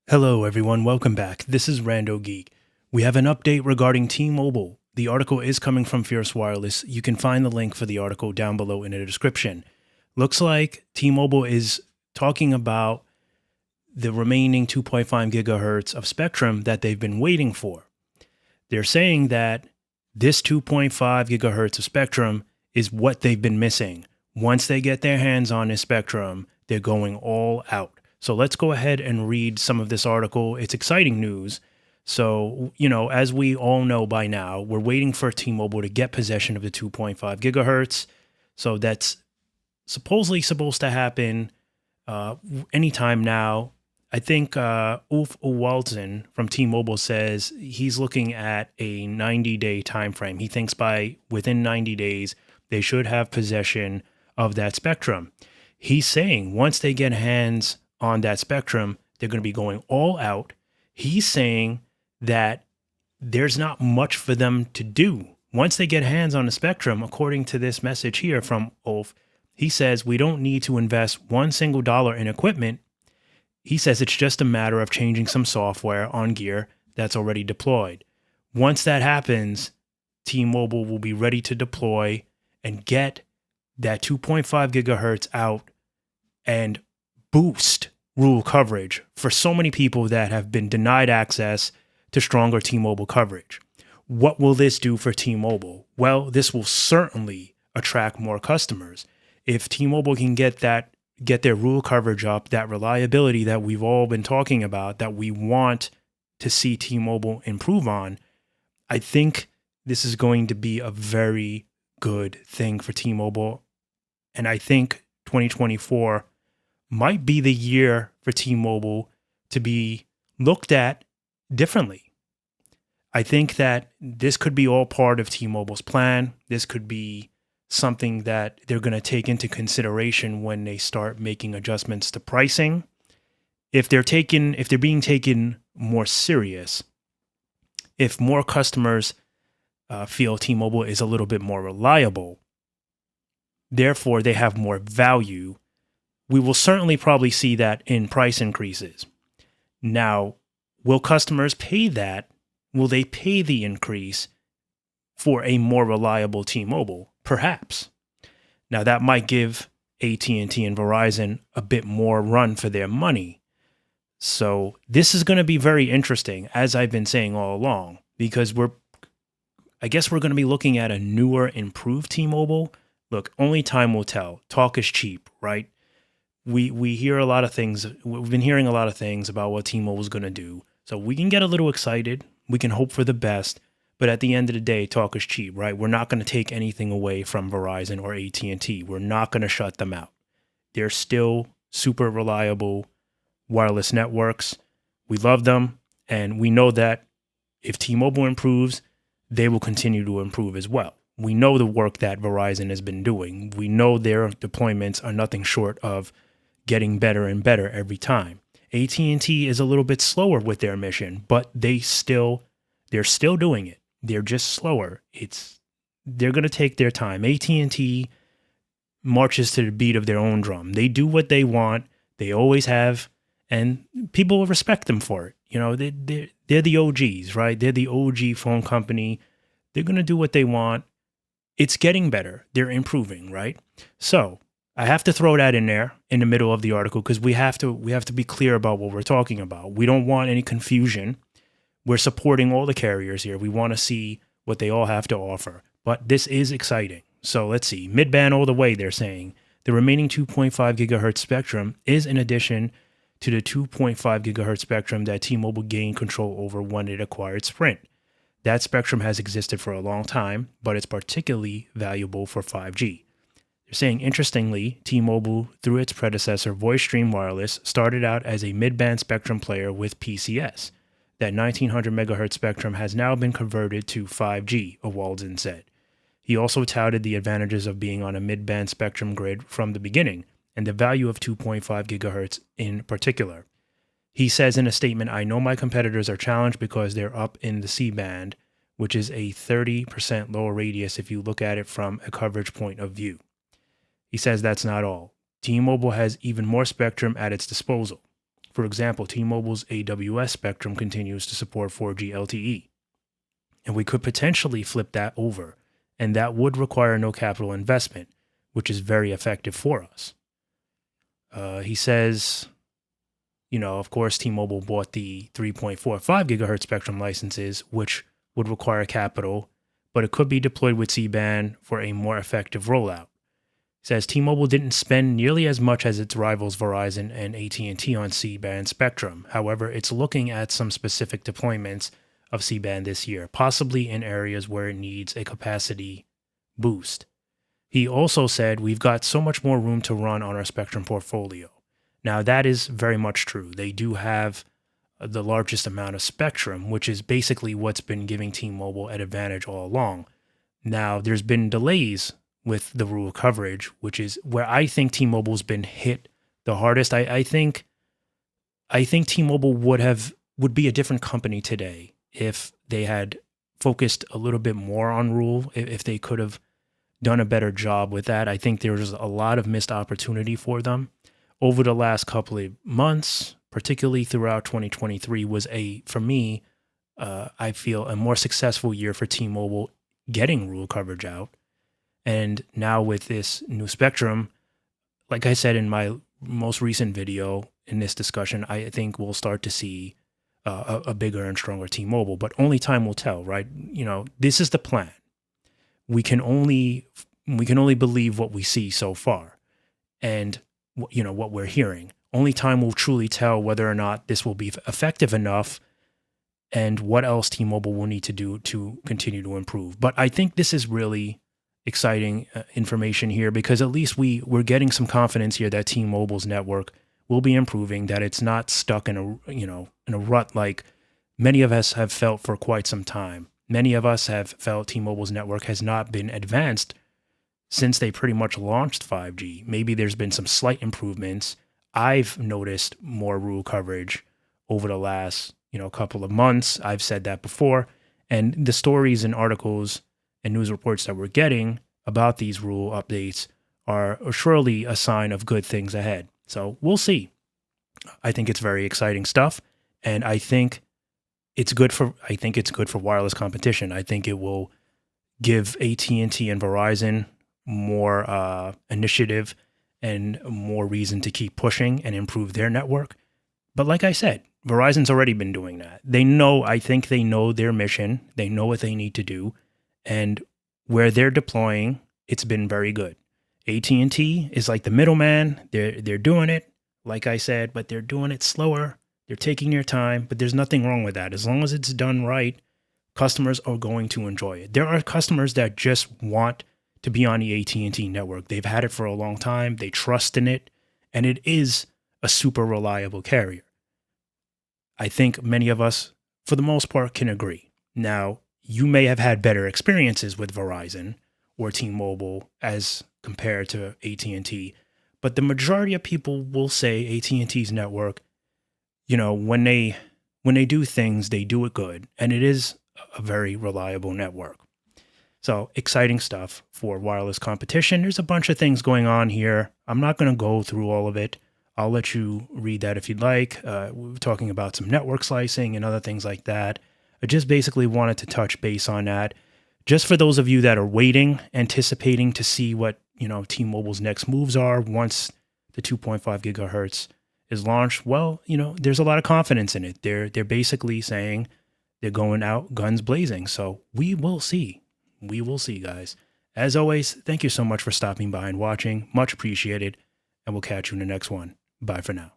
Hello, everyone. Welcome back. This is Rando Geek. We have an update regarding T-Mobile. The article is coming from Fierce Wireless. You can find the link for the article down below in the description. Looks like T-Mobile is talking about the remaining 2.5 gigahertz of spectrum that they've been waiting for. They're saying that this 2.5 gigahertz of spectrum is what they've been missing. Once they get their hands on this spectrum, they're going all out. So let's go ahead and read some of this article. It's exciting news. So, as we all know by now, we're waiting for T-Mobile to get possession of the 2.5 gigahertz. So that's supposedly supposed to happen anytime now. I think Ulf Ewaldson from T-Mobile says he's looking at a 90-day time frame. He thinks within 90 days, they should have possession of that spectrum. He's saying once they get hands on that spectrum, they're going to be going all out. He's saying that there's not much for them to do. Once they get hands on the spectrum, according to this message here from Ulf, he says we don't need to invest one single dollar in equipment. He says it's just a matter of changing some software on gear that's already deployed. Once that happens, T-Mobile will be ready to deploy and get that 2.5 gigahertz out and boost rural coverage for so many people that have been denied access to stronger T-Mobile coverage. What will this do for T-Mobile? Well, this will certainly attract more customers. If T-Mobile can get their rural coverage up, that reliability that we've all been talking about, that we want to see T-Mobile improve on, I think this is going to be a very good thing for T-Mobile. And I think 2024 might be the year for T-Mobile to be looked at differently. I think that this could be all part of T-Mobile's plan. This could be something that they're going to take into consideration when they start making adjustments to pricing. If they're being taken more serious, if more customers feel T-Mobile is a little bit more reliable, therefore they have more value, we will certainly probably see that in price increases. Now, will customers pay that? Will they pay the increase for a more reliable T-Mobile? Perhaps. Now, that might give AT&T and Verizon a bit more run for their money. So this is going to be very interesting, as I've been saying all along, because I guess we're going to be looking at a newer, improved T-Mobile. Look, only time will tell. Talk is cheap, right? We hear a lot of things. We've been hearing a lot of things about what T-Mobile is going to do. So we can get a little excited. We can hope for the best. But at the end of the day, talk is cheap, right? We're not going to take anything away from Verizon or AT&T. We're not going to shut them out. They're still super reliable wireless networks. We love them. And we know that if T-Mobile improves, they will continue to improve as well. We know the work that Verizon has been doing. We know their deployments are nothing short of getting better and better every time. AT&T is a little bit slower with their mission, but they're still doing it. They're just slower. They're going to take their time. AT&T marches to the beat of their own drum. They do what they want. They always have, and people respect them for it. They're the OGs, right? They're the OG phone company. They're going to do what they want. It's getting better. They're improving, right? So I have to throw that in there in the middle of the article because we have to be clear about what we're talking about. We don't want any confusion. We're supporting all the carriers here. We want to see what they all have to offer. But this is exciting. So let's see. Mid-band all the way, they're saying. The remaining 2.5 gigahertz spectrum is in addition to the 2.5 gigahertz spectrum that T-Mobile gained control over when it acquired Sprint. That spectrum has existed for a long time, but it's particularly valuable for 5G. They're saying, interestingly, T-Mobile, through its predecessor, VoiceStream Wireless, started out as a mid-band spectrum player with PCS. That 1900 megahertz spectrum has now been converted to 5G, Ewaldson said. He also touted the advantages of being on a mid-band spectrum grid from the beginning, and the value of 2.5 gigahertz in particular. He says in a statement, I know my competitors are challenged because they're up in the C-band, which is a 30% lower radius if you look at it from a coverage point of view. He says that's not all. T-Mobile has even more spectrum at its disposal. For example, T-Mobile's AWS spectrum continues to support 4G LTE, and we could potentially flip that over, and that would require no capital investment, which is very effective for us. He says, of course, T-Mobile bought the 3.45 gigahertz spectrum licenses, which would require capital, but it could be deployed with C-band for a more effective rollout. He says T-Mobile didn't spend nearly as much as its rivals Verizon and at&t on C-band spectrum. However, it's looking at some specific deployments of C-band this year, possibly in areas where it needs a capacity boost. He also said we've got so much more room to run on our spectrum portfolio. Now, that is very much true. They do have the largest amount of spectrum, which is basically what's been giving T-Mobile an advantage all along. Now, there's been delays with the rural coverage, which is where I think T-Mobile's been hit the hardest. I think T-Mobile would be a different company today if they had focused a little bit more on rural, if they could have done a better job with that. I think there was a lot of missed opportunity for them over the last couple of months, particularly throughout 2023, was for me, I feel a more successful year for T-Mobile getting rural coverage out. And now with this new spectrum, like I said in my most recent video in this discussion, I think we'll start to see a bigger and stronger T-Mobile, but only time will tell, right? This is the plan. We can only believe what we see so far, and what we're hearing. Only time will truly tell whether or not this will be effective enough, and what else T-Mobile will need to do to continue to improve. But I think this is really exciting information here, because at least we're getting some confidence here that T-Mobile's network will be improving, that it's not stuck in a rut like many of us have felt for quite some time. Many of us have felt T-Mobile's network has not been advanced since they pretty much launched 5G. Maybe there's been some slight improvements. I've noticed more rural coverage over the last, couple of months. I've said that before. And the stories and articles and news reports that we're getting about these rural updates are surely a sign of good things ahead. So we'll see. I think it's very exciting stuff. And I think it's good for wireless competition. I think it will give AT&T and Verizon more initiative and more reason to keep pushing and improve their network. But like I said, Verizon's already been doing that. I think they know their mission. They know what they need to do. And where they're deploying, it's been very good. AT&T is like the middleman. They're doing it, like I said, but they're doing it slower. They're taking their time, but there's nothing wrong with that. As long as it's done right, customers are going to enjoy it. There are customers that just want to be on the AT&T network. They've had it for a long time. They trust in it, and it is a super reliable carrier. I think many of us, for the most part, can agree. Now, you may have had better experiences with Verizon or T-Mobile as compared to AT&T, but the majority of people will say AT&T's network, when they do things, they do it good, and it is a very reliable network. So exciting stuff for wireless competition. There's a bunch of things going on here. I'm not going to go through all of it. I'll let you read that if you'd like. We're talking about some network slicing and other things like that. I just basically wanted to touch base on that. Just for those of you that are waiting, anticipating to see what, T-Mobile's next moves are once the 2.5 gigahertz is launched, well, there's a lot of confidence in it. They're basically saying they're going out guns blazing. So we will see. We will see, guys. As always, thank you so much for stopping by and watching. Much appreciated. And we'll catch you in the next one. Bye for now.